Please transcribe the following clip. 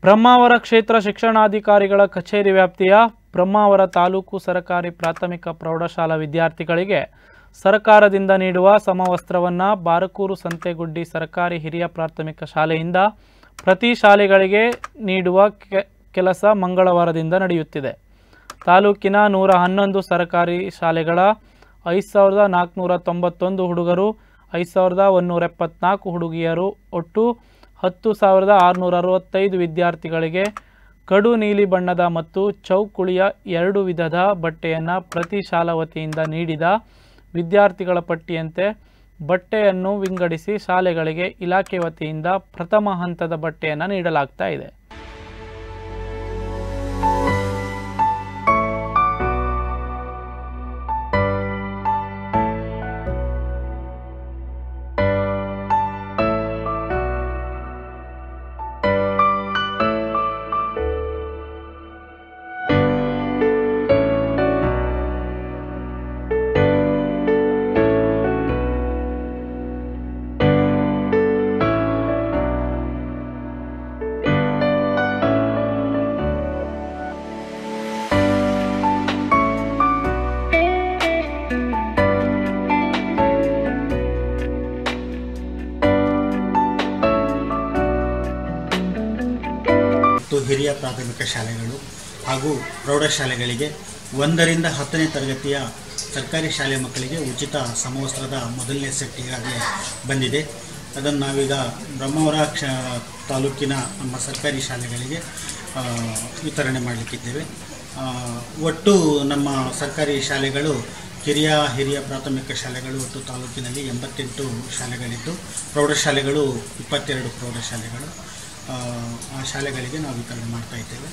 ಬ್ರಹ್ಮಾವರ ಕ್ಷೇತ್ರ ಶಿಕ್ಷಣಾಧಿಕಾರಿಗಳ ಕಚೇರಿ ವ್ಯಾಪ್ತಿಯ ಬ್ರಹ್ಮಾವರ ತಾಲೂಕು ಸರ್ಕಾರಿ ಪ್ರಾಥಮಿಕ ಪ್ರೌಢಶಾಲಾ ವಿದ್ಯಾರ್ಥಿಗಳಿಗೆ ಸರ್ಕಾರದಿಂದ ನೀಡುವ ಸಮವಸ್ತ್ರವನ್ನು ಬಾರಕೂರು ಸಂತೆಗುಡ್ಡಿ ಸರ್ಕಾರಿ ಹಿರಿಯ ಪ್ರಾಥಮಿಕ ಶಾಲೆಯಿಂದ ಪ್ರತಿ ಶಾಲೆಗಳಿಗೆ ನೀಡುವ ಕೆಲಸ ಮಂಗಳವಾರದಿಂದ ನಡೆಯುತ್ತಿದೆ. ತಾಲೂಕಿನ 111 ಸರ್ಕಾರಿ ಶಾಲೆಗಳ 5491 ಹುಡುಗರು, 5174 ಹುಡುಗಿಯರು, ಒಟ್ಟು 10,665 ವಿದ್ಯಾರ್ಥಿಗಳಿಗೆ ಕಡು ನೀಲಿ ಬಣ್ಣದ ಮತ್ತು ಚೌಕುಳಿಯ 2 ವಿಧದ ಬಟ್ಟೆಯನ್ನು ಪ್ರತಿ ಶಾಲಾ ವತಿಯಿಂದ ನೀಡಿದ ವಿದ್ಯಾರ್ಥಿಗಳ ಪಟ್ಟಿಯಂತೆ ಬಟ್ಟೆಯನ್ನು ವಿಂಗಡಿಸಿ ಶಾಲೆಗಳಿಗೆ ಇಲಾಖೆ ವತಿಯಿಂದ ಪ್ರಥಮ ಹಂತದ ಬಟ್ಟೆಯನ್ನು ನೀಡಲಾಗ್ತಾ ಇದೆ. ಹಿರಿಯ ಪ್ರಾಥಮಿಕ ಶಾಲೆಗಳು ಹಾಗೂ ಪ್ರೌಢಶಾಲೆಗಳಿಗೆ 1ರಿಂದ 10ನೇ ತರಗತಿಯ ಸರ್ಕಾರಿ ಶಾಲೆ ಮಕ್ಕಳಿಗೆ ಉಚಿತ ಸಮವಸ್ತ್ರದ ಮೊದಲನೇ ಸೆಟ್ ಈಗಾಗಲೇ ಬಂದಿದೆ. ಅದನ್ನು ನಾವೀಗ ಬ್ರಹ್ಮಾವರ ತಾಲೂಕಿನ ನಮ್ಮ ಸರ್ಕಾರಿ ಶಾಲೆಗಳಿಗೆ ವಿತರಣೆ ಮಾಡಲಿಕ್ಕಿದ್ದೇವೆ. ಒಟ್ಟು ನಮ್ಮ ಸರ್ಕಾರಿ ಶಾಲೆಗಳು ಹಿರಿಯ ಪ್ರಾಥಮಿಕ ಶಾಲೆಗಳು ಒಟ್ಟು ತಾಲೂಕಿನಲ್ಲಿ 88 ಶಾಲೆಗಳಿದ್ದು, ಪ್ರೌಢಶಾಲೆಗಳು 22 ಪ್ರೌಢಶಾಲೆಗಳು. ಆ ಶಾಲೆಗಳಿಗೆ ನಾವು ವಿತರಣೆ ಮಾಡ್ತಾ ಇದ್ದೇವೆ.